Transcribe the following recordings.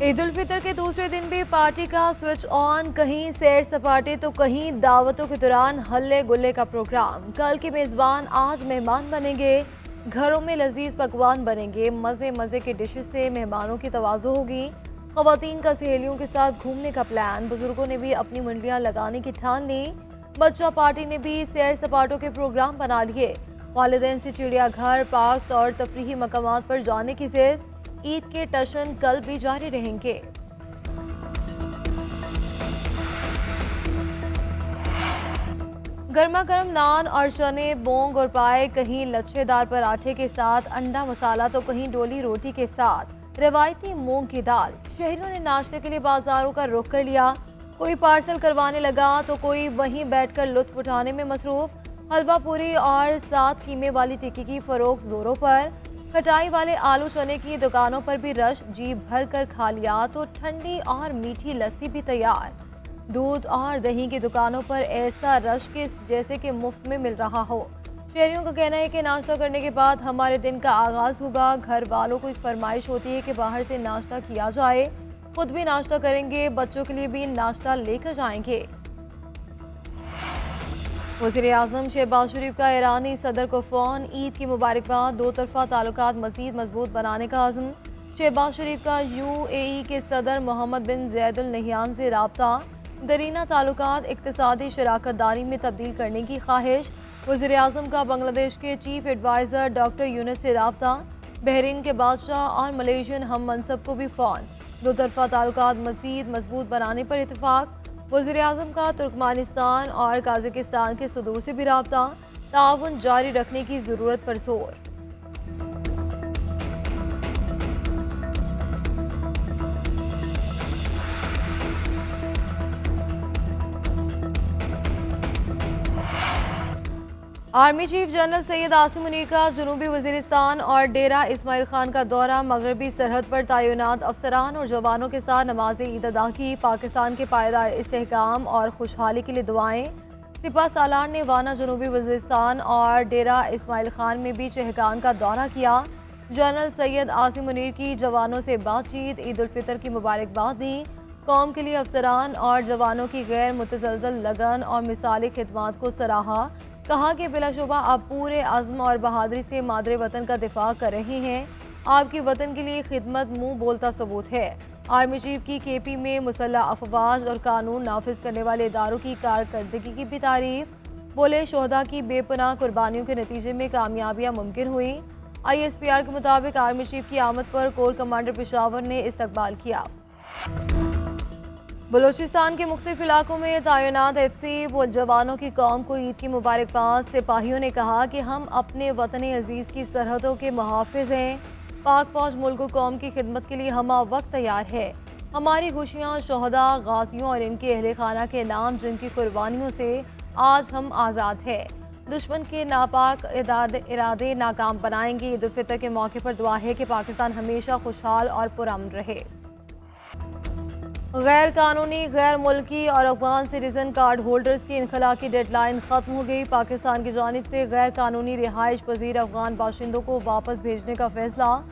ईद उल फितर के दूसरे दिन भी पार्टी का स्विच ऑन, कहीं सैर सपाटे तो कहीं दावतों के दौरान हल्ले गुल्ले का प्रोग्राम। कल के मेजबान आज मेहमान बनेंगे, घरों में लजीज पकवान बनेंगे, मजे मजे के डिशेस से मेहमानों की तवाज़ो होगी। खवातीन का सहेलियों के साथ घूमने का प्लान, बुजुर्गों ने भी अपनी मुंडलियां लगाने की ठान ली। बच्चा पार्टी ने भी सैर सपाटों के प्रोग्राम बना लिए। वालिदैन से चिड़ियाघर, पार्क और तफरीही मकामात पर जाने की जिद। ईद के टशन कल भी जारी रहेंगे। गर्मा गर्म नान और चने, बोंग और पाए, कहीं लच्छेदार पराठे के साथ अंडा मसाला तो कहीं डोली रोटी के साथ रवायती मूंग की दाल। शहरियों ने नाश्ते के लिए बाजारों का रुख कर लिया। कोई पार्सल करवाने लगा तो कोई वहीं बैठकर लुत्फ उठाने में मसरूफ। हलवा पूरी और साथ कीमे वाली टिक्की की फरोख्त जोरों पर। खटाई वाले आलू चने की दुकानों पर भी रश, जी भर कर खा लिया तो ठंडी और मीठी लस्सी भी तैयार। दूध और दही की दुकानों पर ऐसा रश के जैसे कि मुफ्त में मिल रहा हो। शहरियों का कहना है कि नाश्ता करने के बाद हमारे दिन का आगाज होगा। घर वालों को एक फरमाइश होती है कि बाहर से नाश्ता किया जाए, खुद भी नाश्ता करेंगे, बच्चों के लिए भी नाश्ता लेकर जाएंगे। वज़ीर-ए-आज़म शहबाज शरीफ का ईरानी सदर को फ़ोन, ईद की मुबारकबाद, दो तरफ़ा ताल्लुकात मज़ीद मजबूत बनाने का आज़म। शहबाज शरीफ का UAE के सदर मोहम्मद बिन ज़ैद अल नहयान से राब्ता, दरीना ताल्लुकात इक़्तिसादी शराकतदारी में तब्दील करने की ख्वाहिश। वज़ीर-ए-आज़म का बांग्लादेश के चीफ एडवाइज़र डॉक्टर यूनुस से राब्ता, बहरीन के बादशाह और मलेशियन हम मनसब को भी फ़ोन। दो तरफ़ा ताल्लुकात मज़ीद मजबूत बनाने पर इत्तेफाक। वज़ीर-ए-आज़म का तुर्कमानिस्तान और काज़ाकिस्तान के सदूर से भी राब्ता, ताउन जारी रखने की ज़रूरत पर जोर। Army chief general Syed Asim Munir का जनूबी वज़ीरिस्तान और डेरा इस्माइल खान का दौरा, मगरबी सरहद पर तैनात अफसरान और जवानों के साथ नमाज ईद अदा की। पाकिस्तान के पायदार इस्तेहकाम और खुशहाली के लिए दुआएं। सिपा सालार ने वाना जनूबी वज़ीरिस्तान और डेरा इस्माइल खान में भी चहकान का दौरा किया। जनरल सैयद आसिम मुनीर की जवानों से बातचीत, ईद उल फितर की मुबारकबाद दी। कौम के लिए अफसरान और जवानों की गैर मुतज़लज़ल लगन और मिसाली खिदमात को सराहा। कहा कि बिलाशुबा आप पूरे अज़्म और बहादुरी से मादरे वतन का दिफा कर रहे हैं। आपकी वतन के लिए खिदमत मुंह बोलता सबूत है। आर्मी चीफ की KP में मुसल्लह अफवाज और कानून नाफिज करने वाले इदारों की कारकर्दगी की भी तारीफ। बोले शोहदा की बेपनाह कुर्बानियों के नतीजे में कामयाबियाँ मुमकिन हुई। ISPR के मुताबिक आर्मी चीफ की आमद पर कोर कमांडर पेशावर ने इस्तकबाल किया। बलूचिस्तान के मुख्तलिफ इलाकों में तैनात FC व जवानों की कौम को ईद की मुबारकबाद। सिपाहियों ने कहा कि हम अपने वतन अजीज़ की सरहदों के मुहाफ़िज़ हैं। पाक फौज मुल्क कौम की खिदमत के लिए हमा वक्त तैयार है। हमारी खुशियाँ शोहदा, गाजियों और इनके अहले खाना के नाम, जिनकी कुर्बानियों से आज हम आज़ाद हैं। दुश्मन के नापाक इरादे नाकाम बनाएंगे। ईद उल फितर के मौके पर दुआ है कि पाकिस्तान हमेशा खुशहाल और पुरअमन रहे। गैर कानूनी, गैर मुल्की और अफगान सिटीजन कार्ड होल्डर्स की इनखला की डेडलाइन ख़त्म हो गई। पाकिस्तान की जानिब से गैर कानूनी रिहाइश पजीर अफगान बाशिंदों को वापस भेजने का फैसला।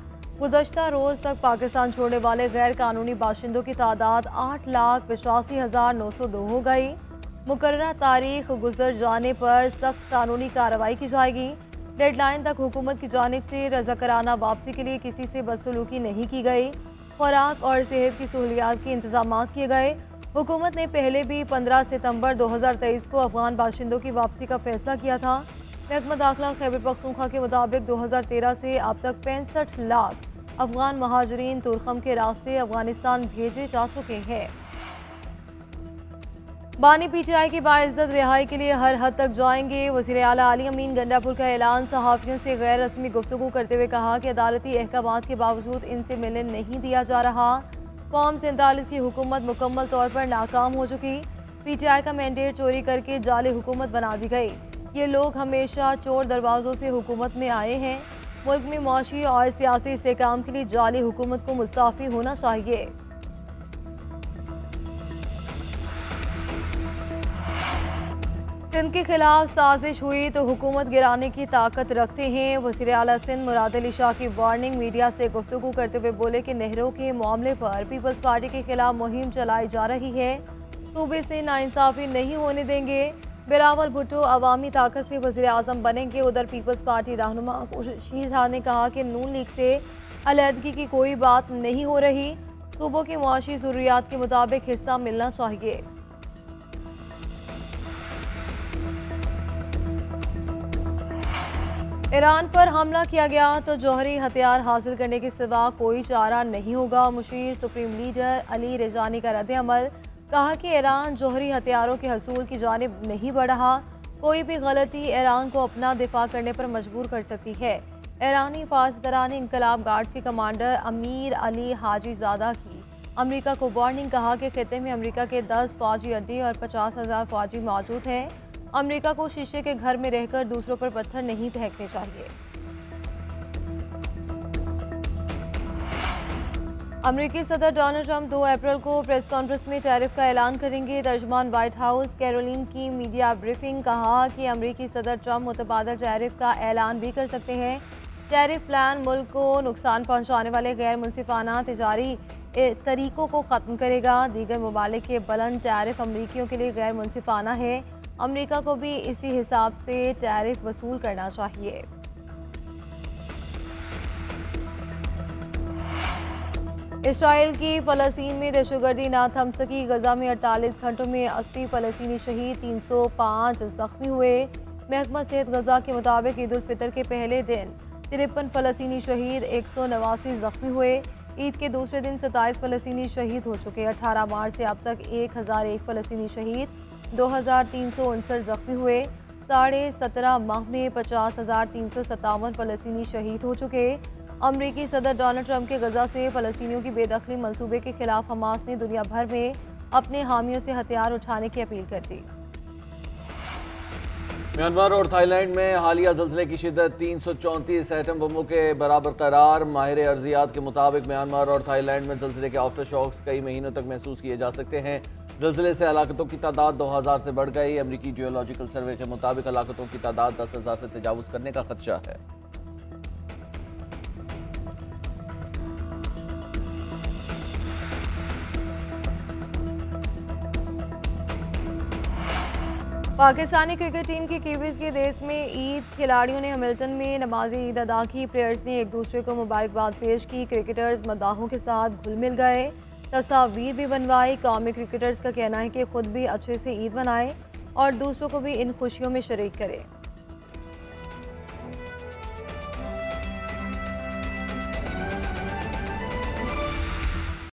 गुज़श्ता रोज़ तक पाकिस्तान छोड़ने वाले गैर कानूनी बाशिंदों की तादाद 8,85,902 हो गई। मुकर्ररा तारीख गुजर जाने पर सख्त कानूनी कार्रवाई की जाएगी। डेडलाइन तक हुकूमत की जानिब से रज़ाकराना वापसी के लिए किसी से बदसलूकी नहीं की गई। खुराक और सेहत की सहूलियात के इंतजाम किए गए। हुकूमत ने पहले भी 15 सितंबर 2023 को अफगान बाशिंदों की वापसी का फैसला किया था। महकमा दाखिला खैबर पख्तूनख्वा के मुताबिक 2013 से अब तक 65 लाख अफगान महाजरीन तुरखम के रास्ते अफगानिस्तान भेजे जा चुके हैं। बानी PTI की बाइज्जत रिहाई के लिए हर हद तक जाएंगे। वज़ीर आला अली अमीन गंडापुर का ऐलान। सहाफ़ियों से गैर रस्मी गुफ्तगू करते हुए कहा कि अदालती अहकामात के बावजूद इनसे मिलने नहीं दिया जा रहा। फॉर्म 47 की हुकूमत मुकम्मल तौर पर नाकाम हो चुकी। PTI का मैंडेट चोरी करके जाली हुकूमत बना दी गई। ये लोग हमेशा चोर दरवाज़ों से हुकूमत में आए हैं। मुल्क में मुआशी और सियासी इस्तेहकाम के लिए जाली हुकूमत को मुस्तफ़ी होना चाहिए। सिंध के खिलाफ साजिश हुई तो हुकूमत गिराने की ताकत रखते हैं। वज़ीर आला सिंध मुराद अली शाह की वार्निंग। मीडिया से गुफ्तगू करते हुए बोले कि नहरों के मामले पर पीपल्स पार्टी के खिलाफ मुहिम चलाई जा रही है। सूबे से नाइंसाफी नहीं होने देंगे। बिलावल भुट्टो अवामी ताकत से वज़ीर आज़म बनेंगे। उधर पीपल्स पार्टी रहनुमा खुर्शीद खान ने कहा कि नून लीग से अलहदगी की कोई बात नहीं हो रही। सूबों की मुआशी ज़रूरियात के मुताबिक हिस्सा मिलना चाहिए। ईरान पर हमला किया गया तो जौहरी हथियार हासिल करने के सिवा कोई चारा नहीं होगा। मुशीर सुप्रीम लीडर अली रेजानी का रद्द अमल। कहा कि ईरान जौहरी हथियारों के हसूल की जानिब नहीं बढ़ रहा। कोई भी गलती ईरान को अपना दिफा करने पर मजबूर कर सकती है। ईरानी फासदरान इनकलाब गार्ड्स के कमांडर अमीर अली हाजीजादा की अमरीका को वार्निंग। कहा कि खिते में अमरीका के 10 फौजी अड्डे और 50,000 फौजी मौजूद हैं। अमरीका को शीशे के घर में रहकर दूसरों पर पत्थर नहीं फेंकने चाहिए। अमरीकी सदर डोनाल्ड ट्रंप 2 अप्रैल को प्रेस कॉन्फ्रेंस में टैरिफ का ऐलान करेंगे। तर्जुमान व्हाइट हाउस कैरोलिन की मीडिया ब्रीफिंग। कहा कि अमरीकी सदर ट्रंप मुतबादल टैरिफ का ऐलान भी कर सकते हैं। टैरिफ प्लान मुल्क को नुकसान पहुंचाने वाले गैर मुनसिफाना तिजारी तरीकों को ख़त्म करेगा। दीगर ममालिक के बुलंद टैरिफ अमरीकियों के लिए गैर मुनसिफाना है। अमरीका को भी इसी हिसाब से टैरिफ वसूल करना चाहिए। इसराइल की फ़लस्तीन में दहशतगर्दी ना थम सकी। गजा में 48 घंटों में 80 फ़लस्तीनी शहीद, 305 जख्मी हुए। महकमा सेहत गजा के मुताबिक ईद उल फितर के पहले दिन 53 फ़लस्तीनी शहीद, 189 जख्मी हुए। ईद के दूसरे दिन 27 फ़लस्तीनी शहीद हो चुके। 18 मार्च से अब तक 1001 फ़लस्तीनी शहीद, 2359 जख्मी हुए। 17.5 माह में 50,357 फ़लस्तीनी शहीद हो चुके। अमरीकी सदर डोनाल्ड ट्रंप के गजा से फ़लस्तीनियों की बेदखली मंसूबे के खिलाफ हमास ने दुनिया भर में अपने हामियों से हथियार उठाने की अपील कर दी। म्यांमार और थाईलैंड में हालिया ज़लज़ले की शिद्दत 334 एटम बमों के बराबर करार। माहिर अर्जियात के मुताबिक म्यांमार और थाईलैंड में ज़लज़ले के आफ्टर शॉक्स कई महीनों तक महसूस किए जा सकते हैं। ज़लज़ले से हलाकतों की तादाद 2000 से बढ़ गई। अमरीकी जियोलॉजिकल सर्वे के मुताबिक हलाकतों की तादाद 10,000 से तजावुज़ करने का खदशा है। पाकिस्तानी क्रिकेट टीम की कीवीज के देश में ईद। खिलाड़ियों ने हैमिल्टन में नमाज़ी ईद अदा की। प्लेयर्स ने एक दूसरे को मुबारकबाद पेश की। क्रिकेटर्स मद्दाहों के साथ घुल मिल गए। तस्वीर भी बनवाई। कौमी क्रिकेटर्स का कहना है कि खुद भी अच्छे से ईद मनाएं और दूसरों को भी इन खुशियों में शरीक करें।